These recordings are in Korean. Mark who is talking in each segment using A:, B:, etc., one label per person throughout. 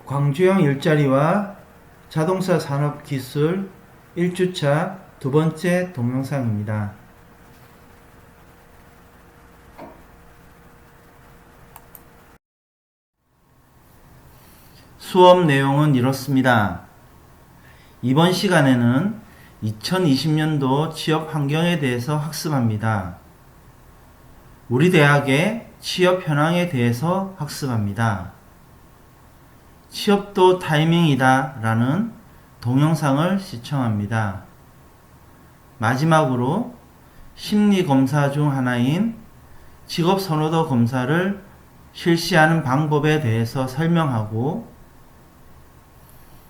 A: 광주형 일자리와 자동차 산업 기술 1주차 두 번째 동영상입니다. 수업 내용은 이렇습니다. 이번 시간에는 2020년도 취업 환경에 대해서 학습합니다. 우리 대학의 취업 현황에 대해서 학습합니다. 취업도 타이밍이다 라는 동영상을 시청합니다. 마지막으로 심리검사 중 하나인 직업선호도 검사를 실시하는 방법에 대해서 설명하고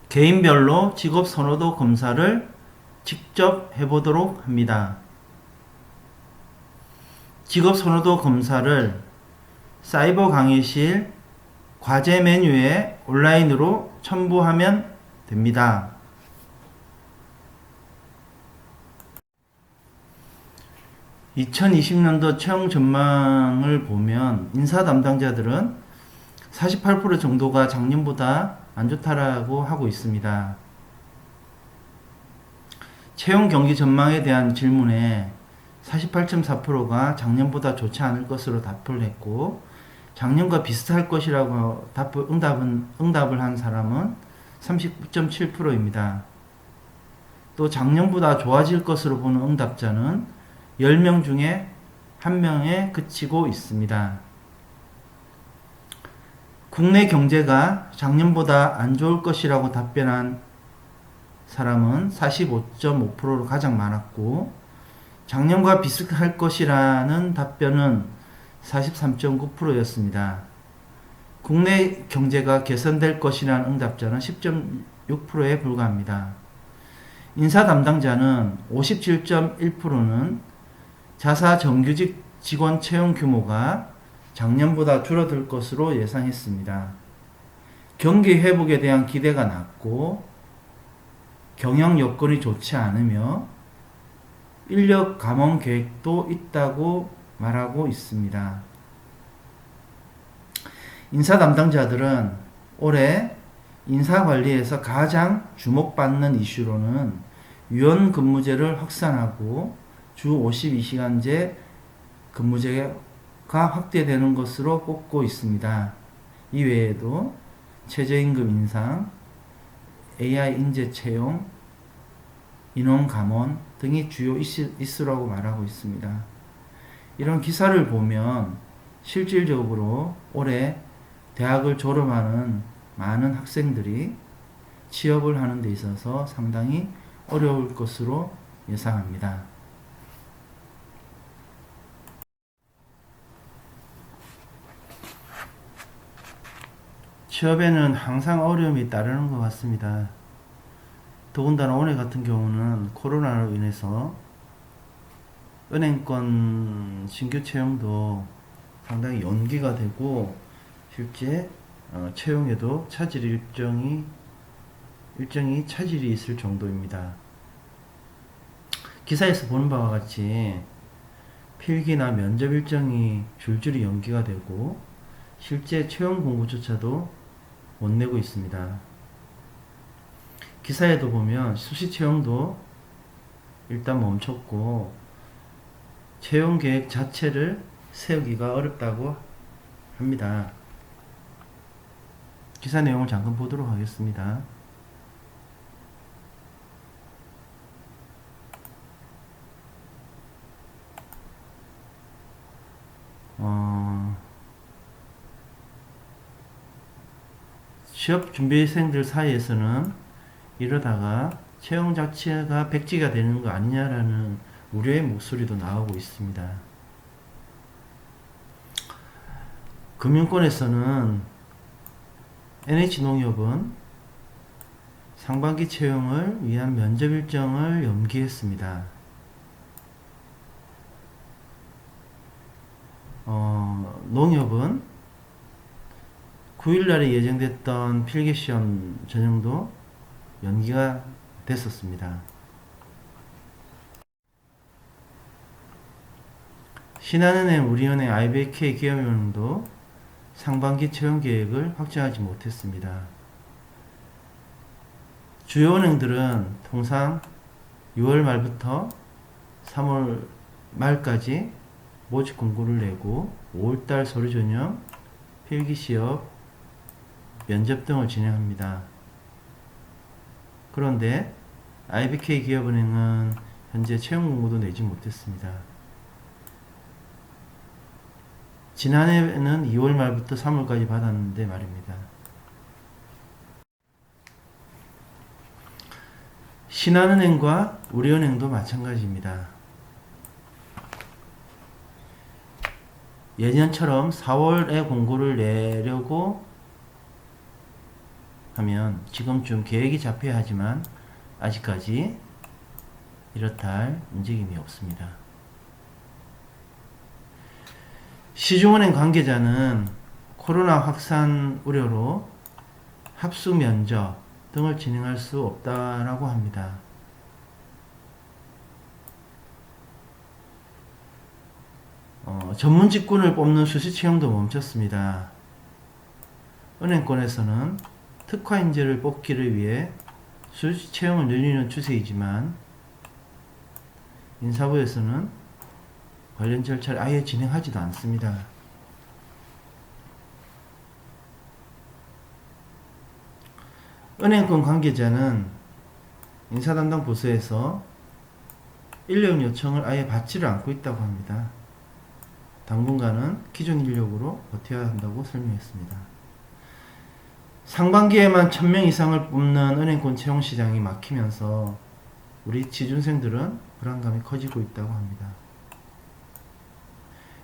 A: 개인별로 직업선호도 검사를 직접 해보도록 합니다. 직업선호도 검사를 사이버 강의실 과제 메뉴에 온라인으로 첨부하면 됩니다. (2020년도) 채용 전망을 보면 인사 담당자들은 48% 정도가 작년보다 안 좋다라고 하고 있습니다. 채용 경기 전망에 대한 질문에 48.4%가 작년보다 좋지 않을 것으로 답을 했고, 작년과 비슷할 것이라고 응답을 한 사람은 39.7%입니다. 또 작년보다 좋아질 것으로 보는 응답자는 10명 중에 1명에 그치고 있습니다. 국내 경제가 작년보다 안 좋을 것이라고 답변한 사람은 45.5%로 가장 많았고, 작년과 비슷할 것이라는 답변은 43.9%였습니다. 국내 경제가 개선될 것이라는 응답자는 10.6%에 불과합니다. 인사 담당자는 57.1%는 자사 정규직 직원 채용 규모가 작년보다 줄어들 것으로 예상했습니다. 경기 회복에 대한 기대가 낮고 경영 여건이 좋지 않으며 인력 감원 계획도 있다고 말하고 있습니다. 인사 담당자들은 올해 인사관리에서 가장 주목받는 이슈로는 유연 근무제를 확산하고 주 52시간제 근무제가 확대되는 것으로 꼽고 있습니다. 이 외에도 최저임금 인상, AI 인재 채용, 인원 감원 등이 주요 이슈라고 말하고 있습니다. 이런 기사를 보면 실질적으로 올해 대학을 졸업하는 많은 학생들이 취업을 하는 데 있어서 상당히 어려울 것으로 예상합니다. 취업에는 항상 어려움이 따르는 것 같습니다. 더군다나 올해 같은 경우는 코로나로 인해서 은행권 신규 채용도 상당히 연기가 되고 실제 채용에도 일정이 차질이 있을 정도입니다. 기사에서 보는 바와 같이 필기나 면접 일정이 줄줄이 연기가 되고 실제 채용 공고조차도 못 내고 있습니다. 기사에도 보면 수시 채용도 일단 멈췄고 채용 계획 자체를 세우기가 어렵다고 합니다. 기사 내용을 잠깐 보도록 하겠습니다. 취업 준비생들 사이에서는 이러다가 채용 자체가 백지가 되는 거 아니냐라는 우려의 목소리도 나오고 있습니다. 금융권에서는 NH농협은 상반기 채용을 위한 면접 일정을 연기했습니다. 농협은 9일날에 예정됐던 필기시험 전형도 연기가 됐었습니다. 신한은행, 우리은행, IBK 기업은행도 상반기 채용 계획을 확정하지 못했습니다. 주요 은행들은 통상 6월 말부터 3월 말까지 모집 공고를 내고 5월달 서류 전형, 필기 시험, 면접 등을 진행합니다. 그런데 IBK 기업은행은 현재 채용 공고도 내지 못했습니다. 지난해에는 2월 말부터 3월까지 받았는데 말입니다. 신한은행과 우리은행도 마찬가지입니다. 예년처럼 4월에 공고를 내려고 하면 지금쯤 계획이 잡혀야 하지만 아직까지 이렇다 할 움직임이 없습니다. 시중은행 관계자는 코로나 확산 우려로 합숙 면접 등을 진행할 수 없다라고 합니다. 전문 직군을 뽑는 수시 채용도 멈췄습니다. 은행권에서는 특화 인재를 뽑기를 위해 수시 채용을 늘리는 추세이지만 인사부에서는 관련 절차를 아예 진행하지도 않습니다. 은행권 관계자는 인사담당 부서에서 인력 요청을 아예 받지를 않고 있다고 합니다. 당분간은 기존 인력으로 버텨야 한다고 설명했습니다. 상반기에만 1000명 이상을 뽑는 은행권 채용 시장이 막히면서 우리 취준생들은 불안감이 커지고 있다고 합니다.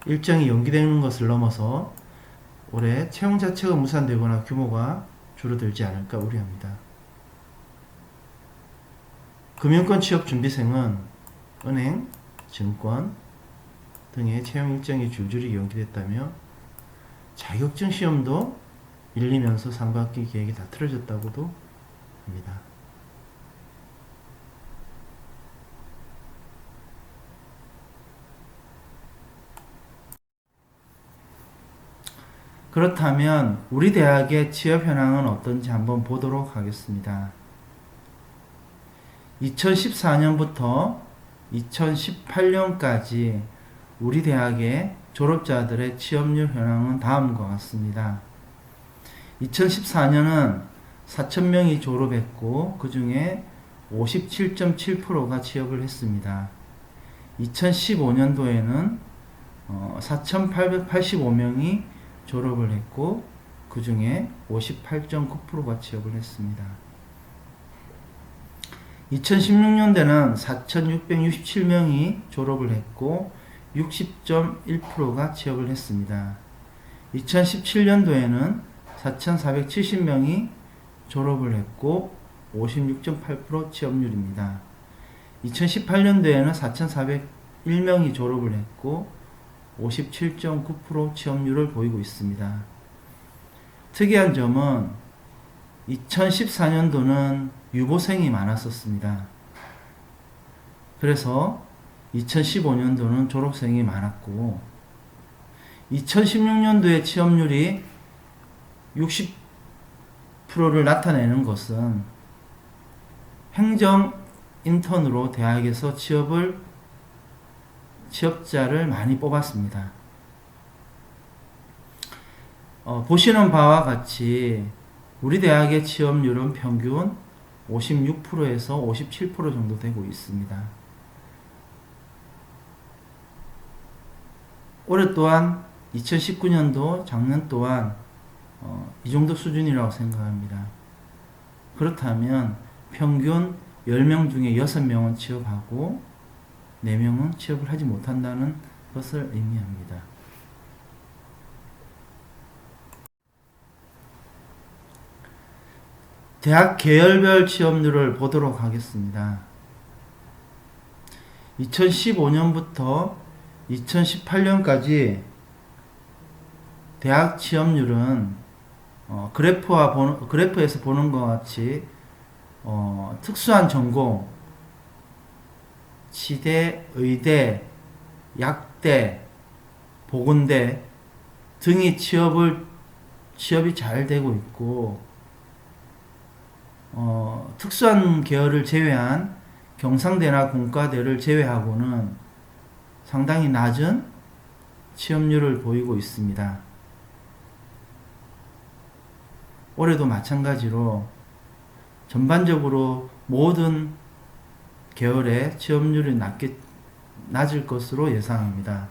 A: 일정이 연기되는 것을 넘어서 올해 채용 자체가 무산되거나 규모가 줄어들지 않을까 우려합니다. 금융권 취업 준비생은 은행, 증권 등의 채용 일정이 줄줄이 연기됐다며 자격증 시험도 밀리면서 상반기 계획이 다 틀어졌다고도 합니다. 그렇다면 우리 대학의 취업 현황은 어떤지 한번 보도록 하겠습니다. 2014년부터 2018년까지 우리 대학의 졸업자들의 취업률 현황은 다음과 같습니다. 2014년은 4,000명이 졸업했고 그 중에 57.7%가 취업을 했습니다. 2015년도에는 4,885명이 졸업을 했고 그 중에 58.9%가 취업을 했습니다. 2016년대는 4,667명이 졸업을 했고 60.1%가 취업을 했습니다. 2017년도에는 4,470명이 졸업을 했고 56.8% 취업률입니다. 2018년도에는 4,401명이 졸업을 했고 57.9% 취업률을 보이고 있습니다. 특이한 점은 2014년도는 유보생이 많았었습니다. 그래서 2015년도는 졸업생이 많았고 2016년도의 취업률이 60%를 나타내는 것은 행정 인턴으로 대학에서 취업자를 많이 뽑았습니다. 보시는 바와 같이 우리 대학의 취업률은 평균 56%에서 57% 정도 되고 있습니다. 올해 또한 2019년도 작년 또한 이 정도 수준이라고 생각합니다. 그렇다면 평균 10명 중에 6명은 취업하고 4명은 취업을 하지 못한다는 것을 의미합니다. 대학 계열별 취업률을 보도록 하겠습니다. 2015년부터 2018년까지 대학 취업률은 그래프에서 보는 것 같이 특수한 전공, 치대, 의대, 약대, 보건대 등이 취업이 잘 되고 있고 특수한 계열을 제외한 경상대나 공과대를 제외하고는 상당히 낮은 취업률을 보이고 있습니다. 올해도 마찬가지로 전반적으로 모든 계열의 취업률이 낮을 것으로 예상합니다.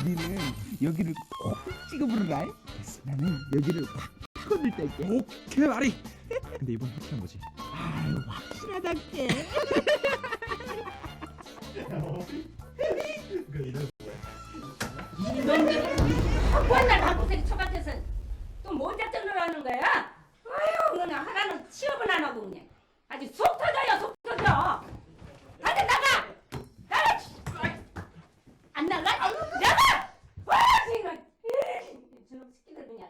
B: 니는 여기를 콕 찍어 부르라. 나는 여기를 확 건들 뗄게.
C: 오케이 말이. 근데 이번 확실한 거지?
B: 아유 확실하단께.
D: 이놈들이 맨날 한국들이 처갓해서 또 뭔데 떠느라는 거야? 아유 그냥 하나는 취업을 안 하고 그냥 아주 속 터져요 속 터져. 다들 나가 나가 안 나가? 나가! 와 지금 저놈 새끼들 그냥.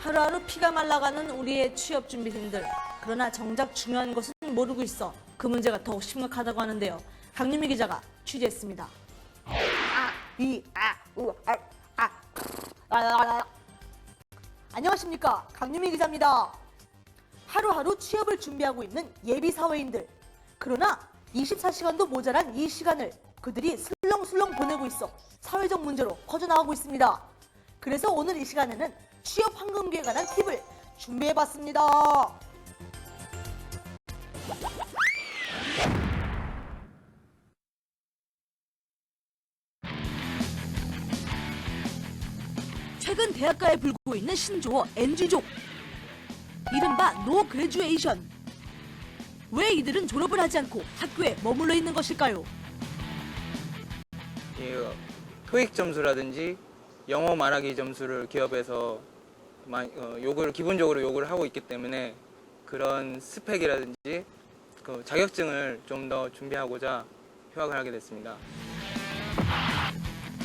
E: 하루하루 피가 말라가는 우리의 취업 준비생들. 그러나 정작 중요한 것은 모르고 있어 그 문제가 더욱 심각하다고 하는데요. 강유미 기자가 취재했습니다. 안녕하십니까, 강유미 기자입니다. 하루하루 취업을 준비하고 있는 예비 사회인들. 그러나 24시간도 모자란 이 시간을 그들이 술렁술렁 보내고 있어 사회적 문제로 커져나가고 있습니다. 그래서 오늘 이 시간에는 취업 황금기에 관한 팁을 준비해봤습니다. 최근 대학가에 불고 있는 신조어 NG족. 이른바 노 그레듀에이션. 왜 이들은 졸업을 하지 않고 학교에 머물러 있는 것일까요?
F: 토익 점수라든지 영어 말하기 점수를 기업에서 기본적으로 요구를 하고 있기 때문에 그런 스펙이라든지 그 자격증을 좀 더 준비하고자 휴학을 하게 됐습니다.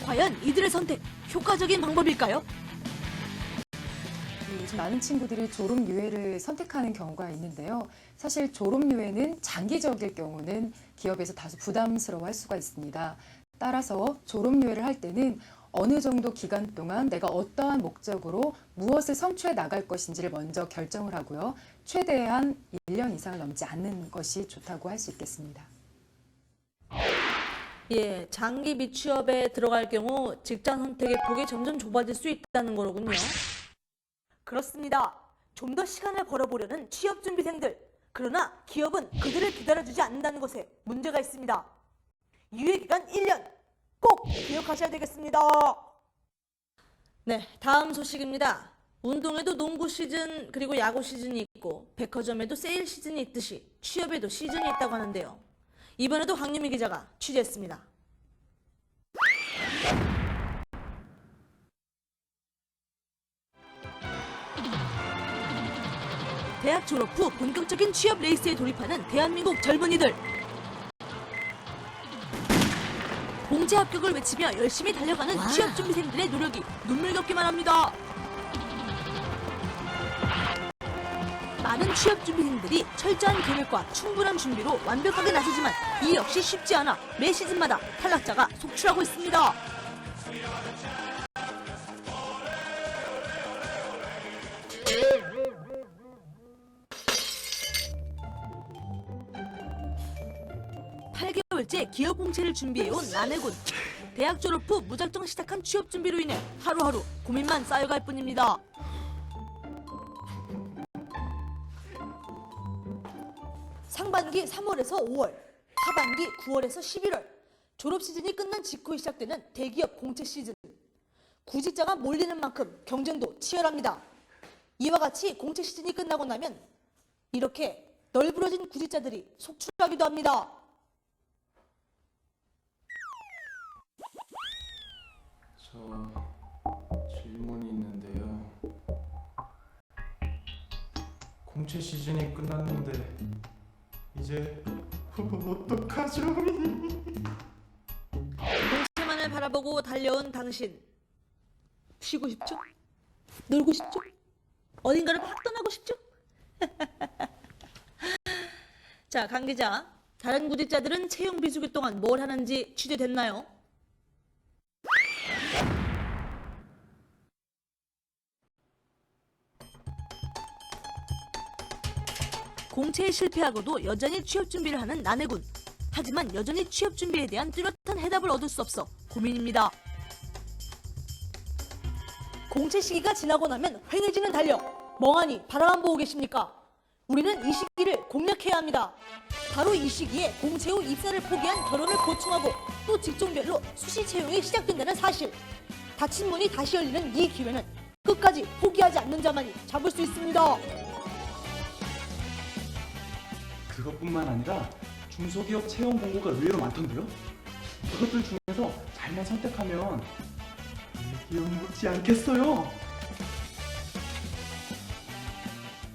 E: 과연 이들의 선택 효과적인 방법일까요?
G: 요즘 많은 친구들이 졸업 유예를 선택하는 경우가 있는데요. 사실 졸업 유예는 장기적일 경우는 기업에서 다소 부담스러워할 수가 있습니다. 따라서 졸업 유예를 할 때는 어느 정도 기간 동안 내가 어떠한 목적으로 무엇을 성취해 나갈 것인지를 먼저 결정을 하고요. 최대한 1년 이상을 넘지 않는 것이 좋다고 할 수 있겠습니다.
E: 예, 장기 미취업에 들어갈 경우 직장 선택의 폭이 점점 좁아질 수 있다는 거로군요. 그렇습니다. 좀 더 시간을 벌어보려는 취업준비생들. 그러나 기업은 그들을 기다려주지 않는다는 것에 문제가 있습니다. 유예기간 1년 꼭 기억하셔야 되겠습니다. 네, 다음 소식입니다. 운동에도 농구 시즌 그리고 야구 시즌이 있고 백화점에도 세일 시즌이 있듯이 취업에도 시즌이 있다고 하는데요. 이번에도 강유미 기자가 취재했습니다. 대학 졸업 후 본격적인 취업 레이스에 돌입하는 대한민국 젊은이들. 공채 합격을 외치며 열심히 달려가는 취업준비생들의 노력이 눈물겹기만 합니다. 많은 취업준비생들이 철저한 계획과 충분한 준비로 완벽하게 나서지만 이 역시 쉽지 않아 매 시즌마다 탈락자가 속출하고 있습니다. (8개월째) 기업 공채를 준비해온 나내군. 대학 졸업 후 무작정 시작한 취업 준비로 인해 하루하루 고민만 쌓여갈 뿐입니다. 상반기 3월에서 5월, 하반기 9월에서 11월, 졸업 시즌이 끝난 직후에 시작되는 대기업 공채 시즌. 구직자가 몰리는 만큼 경쟁도 치열합니다. 이와 같이 공채 시즌이 끝나고 나면 이렇게 널브러진 구직자들이 속출하기도 합니다.
H: 저 질문이 있는데요. 공채 시즌이 끝났는데 이제 어떡하죠?
E: 공채만을 바라보고 달려온 당신. 쉬고 싶죠? 놀고 싶죠? 어딘가를 확 떠나고 싶죠? 자, 강 기자. 다른 구직자들은 채용 비수기 동안 뭘 하는지 취재됐나요? 공채에 실패하고도 여전히 취업 준비를 하는 나내군. 하지만 여전히 취업 준비에 대한 뚜렷한 해답을 얻을 수 없어 고민입니다. 공채 시기가 지나고 나면 휑해지는 달력. 멍하니 바라만 보고 계십니까? 우리는 이 시기를 공략해야 합니다. 바로 이 시기에 공채 후 입사를 포기한 결혼을 보충하고 또 직종별로 수시 채용이 시작된다는 사실. 닫힌 문이 다시 열리는 이 기회는 끝까지 포기하지 않는 자만이 잡을 수 있습니다.
C: 그것뿐만 아니라 중소기업 채용 공고가 의외로 많던데요? 그것들 중에서 잘만 선택하면 기업 묻지 않겠어요?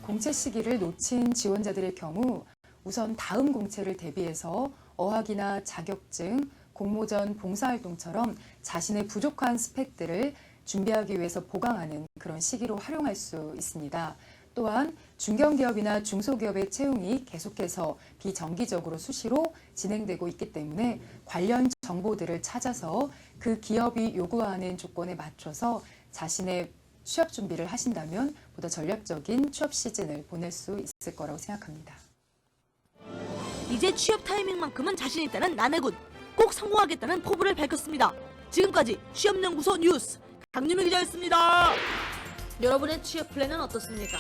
G: 공채 시기를 놓친 지원자들의 경우 우선 다음 공채를 대비해서 어학이나 자격증, 공모전 봉사활동처럼 자신의 부족한 스펙들을 준비하기 위해서 보강하는 그런 시기로 활용할 수 있습니다. 또한 중견기업이나 중소기업의 채용이 계속해서 비정기적으로 수시로 진행되고 있기 때문에 관련 정보들을 찾아서 그 기업이 요구하는 조건에 맞춰서 자신의 취업 준비를 하신다면 보다 전략적인 취업 시즌을 보낼 수 있을 거라고 생각합니다.
E: 이제 취업 타이밍만큼은 자신 있다는 나내군. 꼭 성공하겠다는 포부를 밝혔습니다. 지금까지 취업연구소 뉴스 강유미 기자였습니다. 여러분의 취업 플랜은 어떻습니까?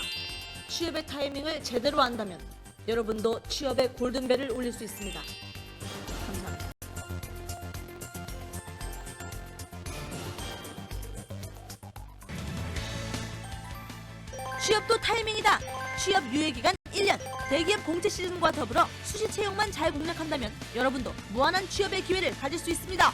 E: 취업의 타이밍을 제대로 안다면 여러분도 취업의 골든벨을 울릴 수 있습니다. 감사합니다. 취업도 타이밍이다. 취업 유예기간 1년. 대기업 공채 시즌과 더불어 수시 채용만 잘 공략한다면 여러분도 무한한 취업의 기회를 가질 수 있습니다.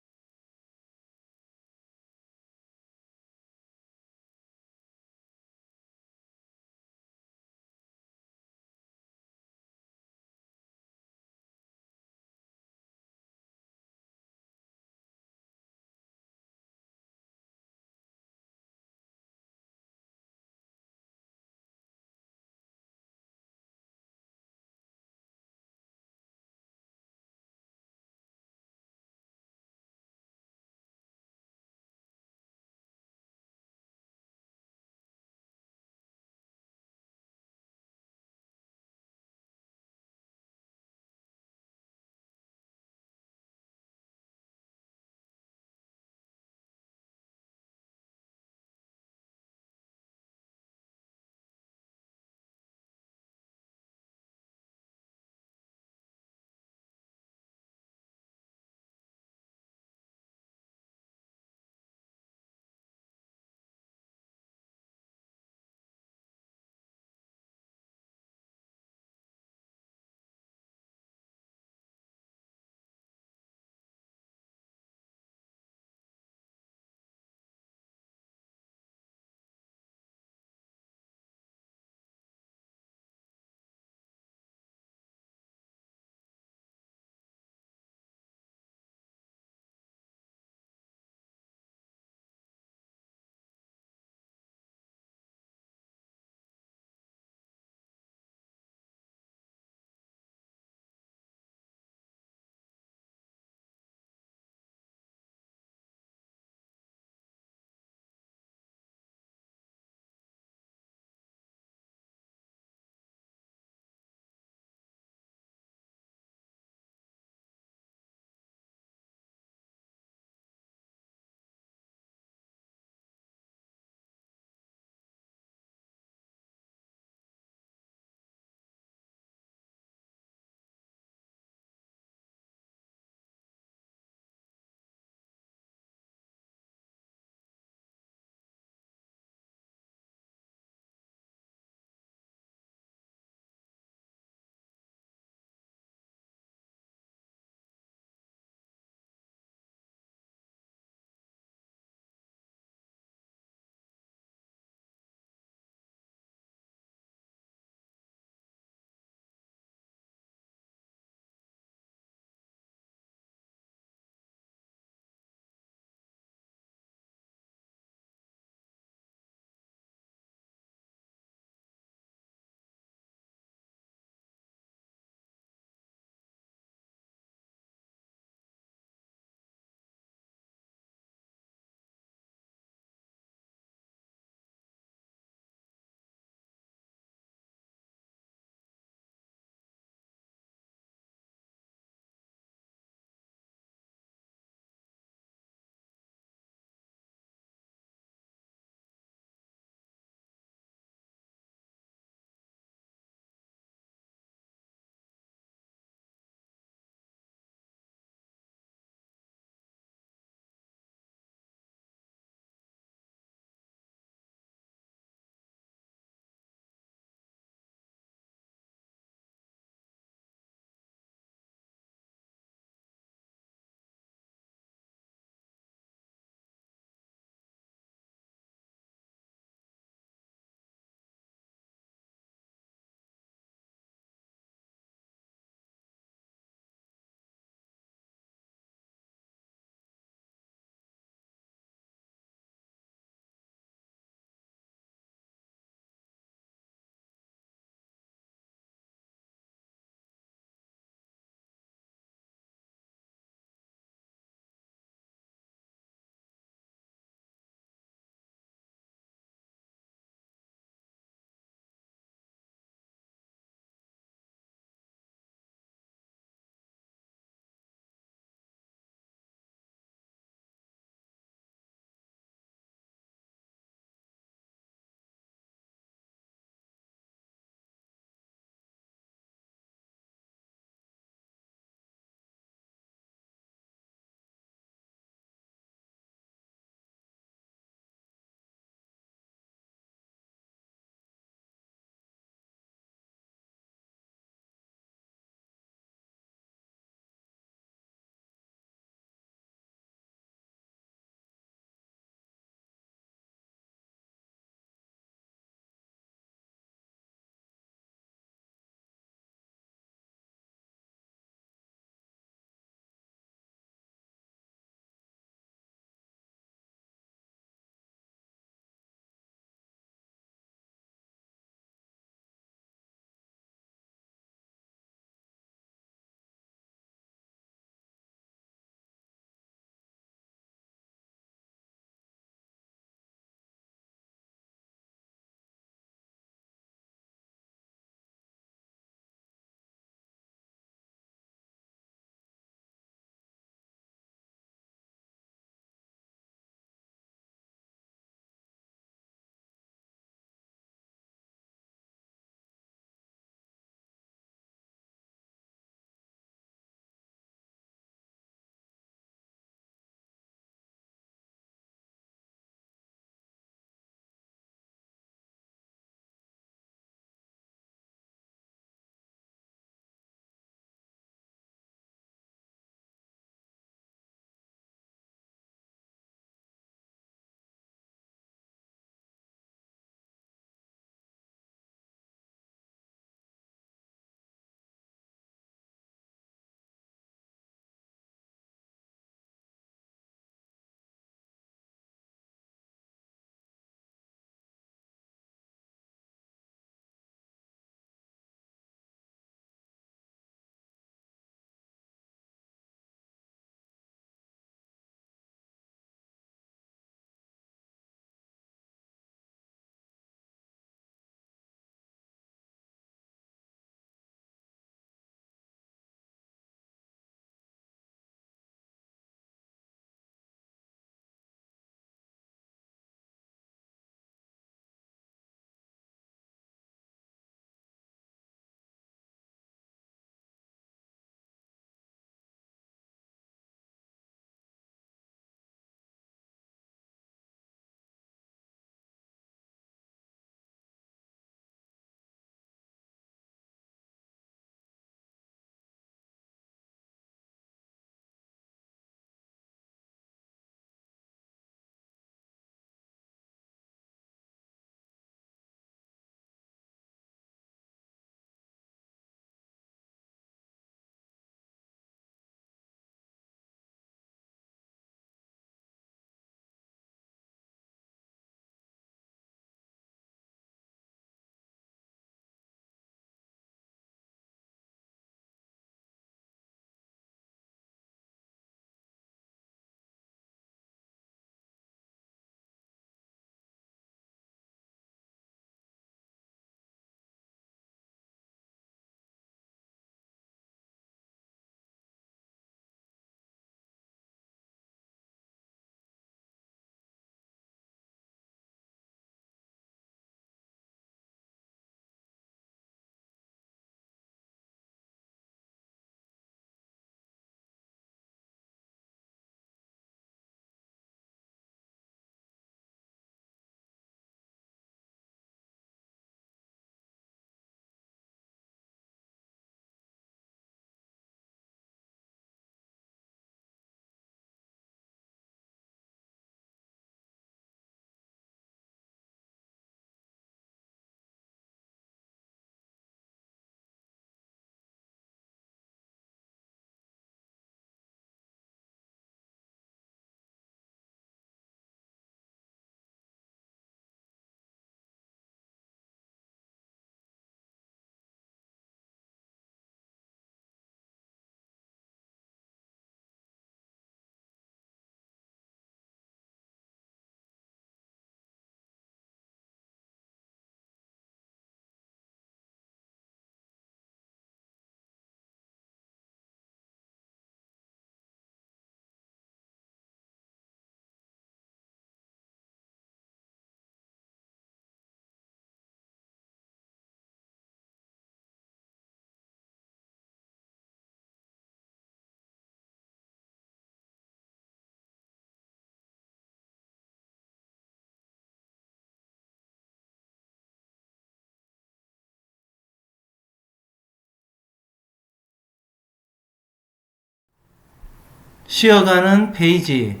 A: 쉬어가는 페이지,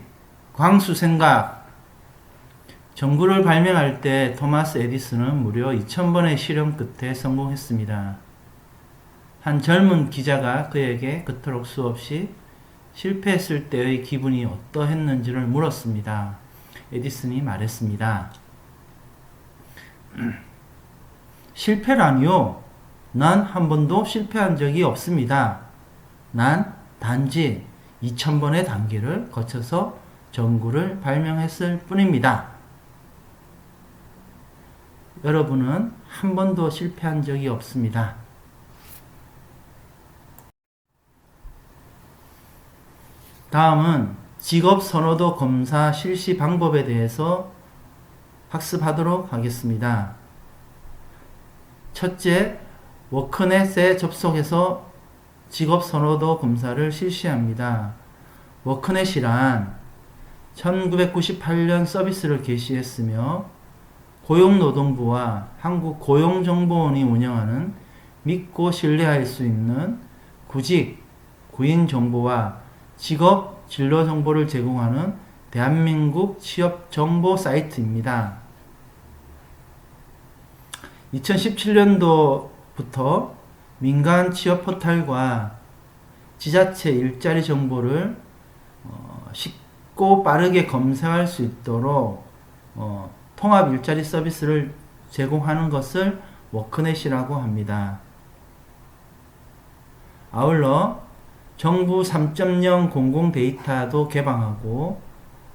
A: 광수생각. 전구를 발명할 때 토마스 에디슨은 무려 2000번의 실험 끝에 성공했습니다. 한 젊은 기자가 그에게 그토록 수없이 실패했을 때의 기분이 어떠했는지를 물었습니다. 에디슨이 말했습니다. 실패라니요? 난 한 번도 실패한 적이 없습니다. 난 단지 2000번의 단계를 거쳐서 전구를 발명했을 뿐입니다. 여러분은 한 번도 실패한 적이 없습니다. 다음은 직업 선호도 검사 실시 방법에 대해서 학습하도록 하겠습니다. 첫째, 워크넷에 접속해서 직업 선호도 검사를 실시합니다. 워크넷이란 1998년 서비스를 개시했으며 고용노동부와 한국고용정보원이 운영하는 믿고 신뢰할 수 있는 구직, 구인 정보와 직업 진로 정보를 제공하는 대한민국 취업 정보 사이트입니다. 2017년도부터 민간 취업 포털과 지자체 일자리 정보를 쉽고 빠르게 검색할 수 있도록 통합 일자리 서비스를 제공하는 것을 워크넷이라고 합니다. 아울러 정부 3.0 공공 데이터도 개방하고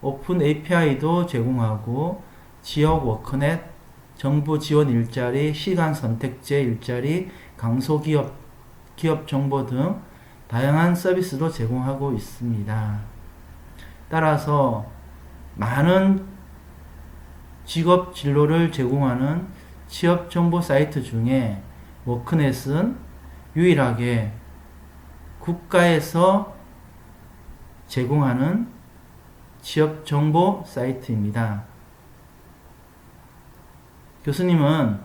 A: 오픈 API도 제공하고 지역 워크넷, 정부 지원 일자리, 시간 선택제 일자리, 강소기업, 기업 정보 등 다양한 서비스도 제공하고 있습니다. 따라서 많은 직업 진로를 제공하는 취업 정보 사이트 중에 워크넷은 유일하게 국가에서 제공하는 취업 정보 사이트입니다. 교수님은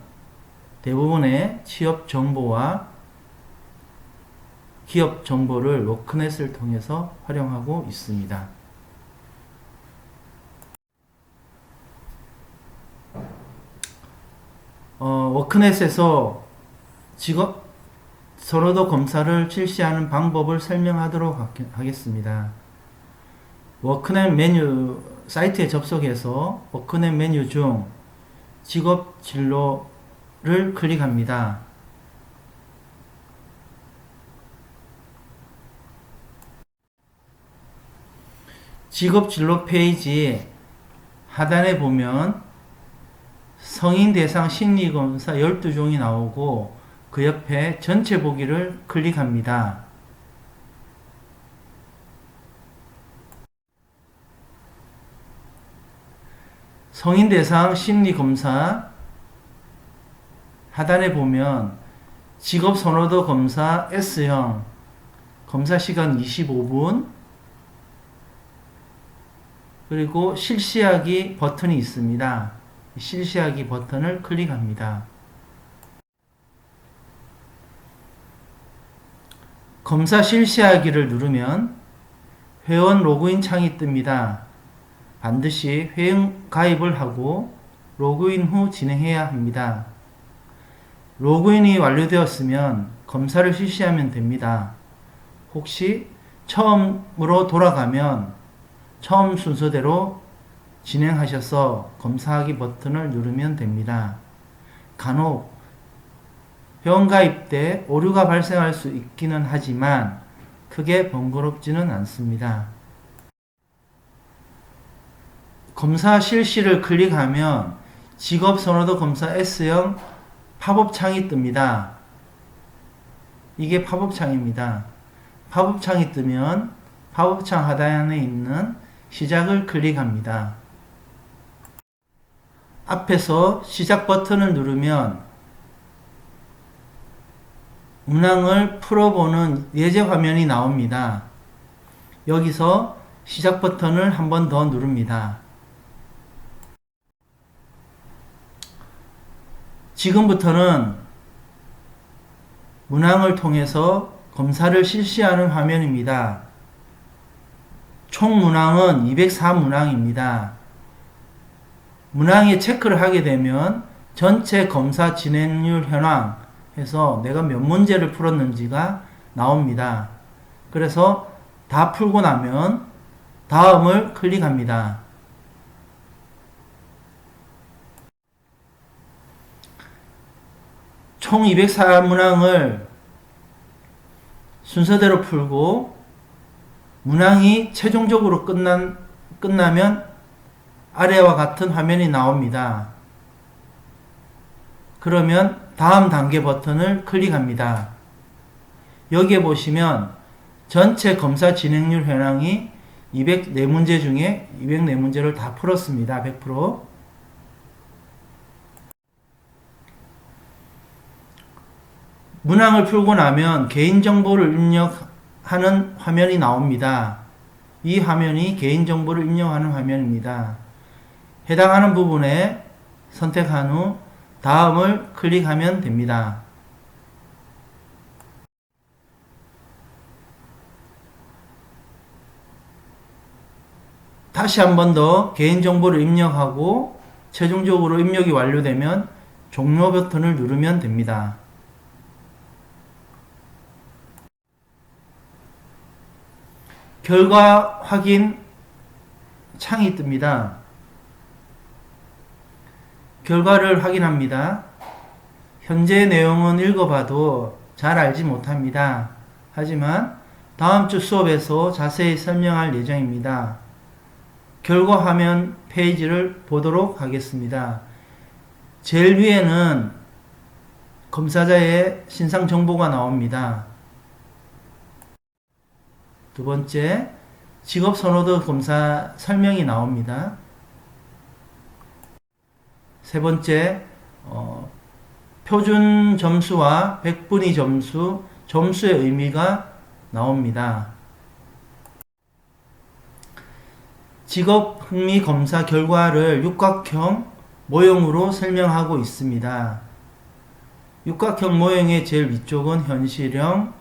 A: 대부분의 취업 정보와 기업 정보를 워크넷을 통해서 활용하고 있습니다. 워크넷에서 직업 선호도 검사를 실시하는 방법을 설명하도록 하겠습니다. 워크넷 메뉴 사이트에 접속해서 워크넷 메뉴 중 직업 진로를 클릭합니다. 직업 진로 페이지 하단에 보면 성인 대상 심리검사 12종이 나오고 그 옆에 전체 보기를 클릭합니다. 성인 대상 심리검사 하단에 보면 직업 선호도 검사 S형 검사 시간 25분 그리고 실시하기 버튼이 있습니다. 실시하기 버튼을 클릭합니다. 검사 실시하기를 누르면 회원 로그인 창이 뜹니다. 반드시 회원 가입을 하고 로그인 후 진행해야 합니다. 로그인이 완료되었으면 검사를 실시하면 됩니다. 혹시 처음으로 돌아가면 처음 순서대로 진행하셔서 검사하기 버튼을 누르면 됩니다. 간혹 회원 가입 때 오류가 발생할 수 있기는 하지만 크게 번거롭지는 않습니다. 검사 실시를 클릭하면 직업 선호도 검사 S형 팝업 창이 뜹니다. 이게 팝업 창입니다. 팝업 창이 뜨면 팝업 창 하단에 있는 시작을 클릭합니다. 앞에서 시작 버튼을 누르면 문항을 풀어보는 예제 화면이 나옵니다. 여기서 시작 버튼을 한 번 더 누릅니다. 지금부터는 문항을 통해서 검사를 실시하는 화면입니다. 총 문항은 204문항입니다. 문항에 체크를 하게 되면 전체 검사 진행률 현황 해서 내가 몇 문제를 풀었는지가 나옵니다. 그래서 다 풀고 나면 다음을 클릭합니다. 총 204문항을 순서대로 풀고 문항이 최종적으로 끝나면 아래와 같은 화면이 나옵니다. 그러면 다음 단계 버튼을 클릭합니다. 여기에 보시면 전체 검사 진행률 현황이 204문제 중에 204문제를 다 풀었습니다. 100%. 문항을 풀고 나면 개인정보를 입력하는 화면이 나옵니다. 이 화면이 개인정보를 입력하는 화면입니다. 해당하는 부분에 선택한 후 다음을 클릭하면 됩니다. 다시 한 번 더 개인정보를 입력하고 최종적으로 입력이 완료되면 종료 버튼을 누르면 됩니다. 결과 확인 창이 뜹니다. 결과를 확인합니다. 현재 내용은 읽어봐도 잘 알지 못합니다. 하지만 다음 주 수업에서 자세히 설명할 예정입니다. 결과 화면 페이지를 보도록 하겠습니다. 제일 위에는 검사자의 신상 정보가 나옵니다. 두 번째, 직업 선호도 검사 설명이 나옵니다. 세 번째, 표준 점수와 백분위 점수, 점수의 의미가 나옵니다. 직업 흥미 검사 결과를 육각형 모형으로 설명하고 있습니다. 육각형 모형의 제일 위쪽은 현실형,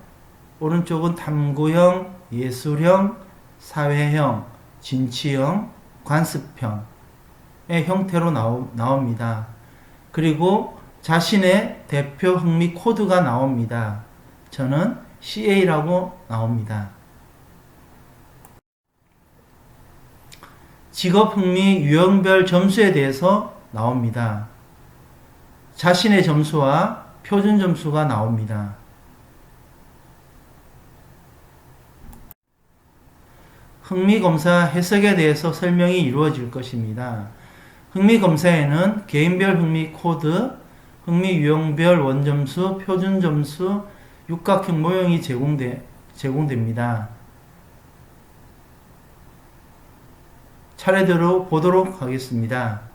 A: 오른쪽은 탐구형, 예술형, 사회형, 진취형, 관습형의 형태로 나옵니다. 그리고 자신의 대표 흥미 코드가 나옵니다. 저는 CA라고 나옵니다. 직업 흥미 유형별 점수에 대해서 나옵니다. 자신의 점수와 표준 점수가 나옵니다. 흥미검사 해석에 대해서 설명이 이루어질 것입니다. 흥미검사에는 개인별 흥미 코드, 흥미 유형별 원점수, 표준 점수, 육각형 모형이 제공됩니다. 차례대로 보도록 하겠습니다.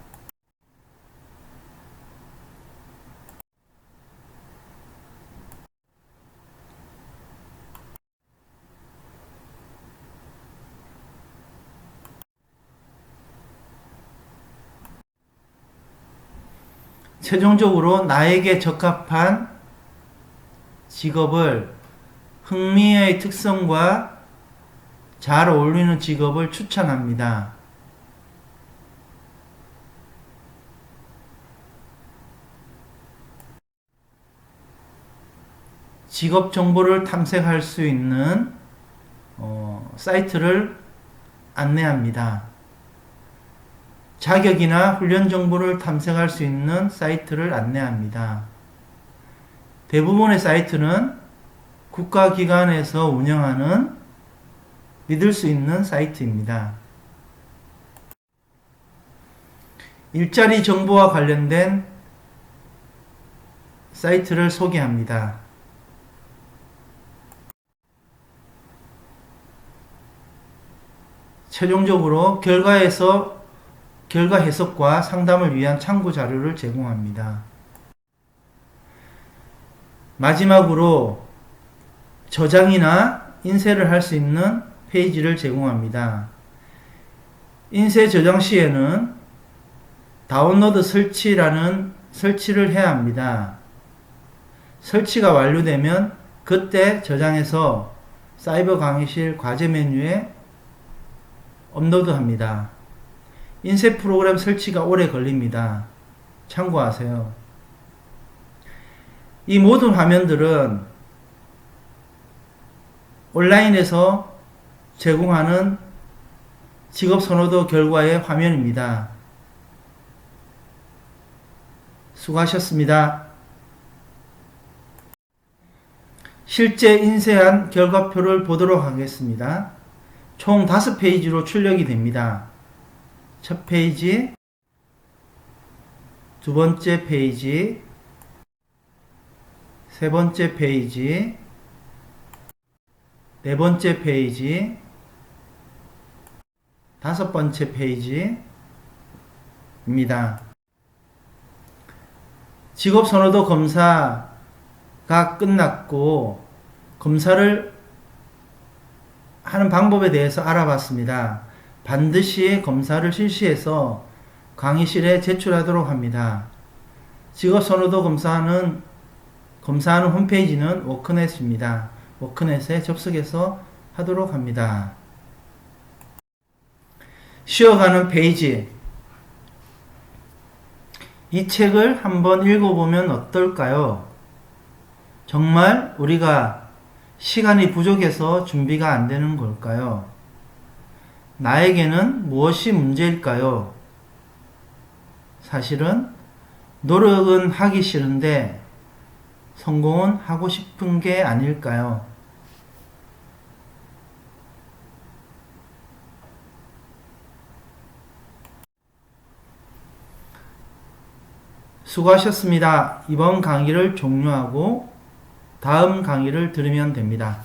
A: 최종적으로 나에게 적합한 직업을 흥미의 특성과 잘 어울리는 직업을 추천합니다. 직업 정보를 탐색할 수 있는 사이트를 안내합니다. 자격이나 훈련 정보를 탐색할 수 있는 사이트를 안내합니다. 대부분의 사이트는 국가기관에서 운영하는 믿을 수 있는 사이트입니다. 일자리 정보와 관련된 사이트를 소개합니다. 최종적으로 결과 해석과 상담을 위한 참고 자료를 제공합니다. 마지막으로 저장이나 인쇄를 할 수 있는 페이지를 제공합니다. 인쇄 저장 시에는 다운로드 설치를 해야 합니다. 설치가 완료되면 그때 저장해서 사이버 강의실 과제 메뉴에 업로드합니다. 인쇄 프로그램 설치가 오래 걸립니다. 참고하세요. 이 모든 화면들은 온라인에서 제공하는 직업선호도 결과의 화면입니다. 수고하셨습니다. 실제 인쇄한 결과표를 보도록 하겠습니다. 총 5페이지로 출력이 됩니다. 첫 페이지, 두 번째 페이지, 세 번째 페이지, 네 번째 페이지, 다섯 번째 페이지입니다. 직업선호도 검사가 끝났고 검사를 하는 방법에 대해서 알아봤습니다. 반드시 검사를 실시해서 강의실에 제출하도록 합니다. 직업선호도 검사하는 홈페이지는 워크넷입니다. 워크넷에 접속해서 하도록 합니다. 쉬어가는 페이지. 이 책을 한번 읽어보면 어떨까요? 정말 우리가 시간이 부족해서 준비가 안 되는 걸까요? 나에게는 무엇이 문제일까요? 사실은 노력은 하기 싫은데 성공은 하고 싶은 게 아닐까요? 수고하셨습니다. 이번 강의를 종료하고 다음 강의를 들으면 됩니다.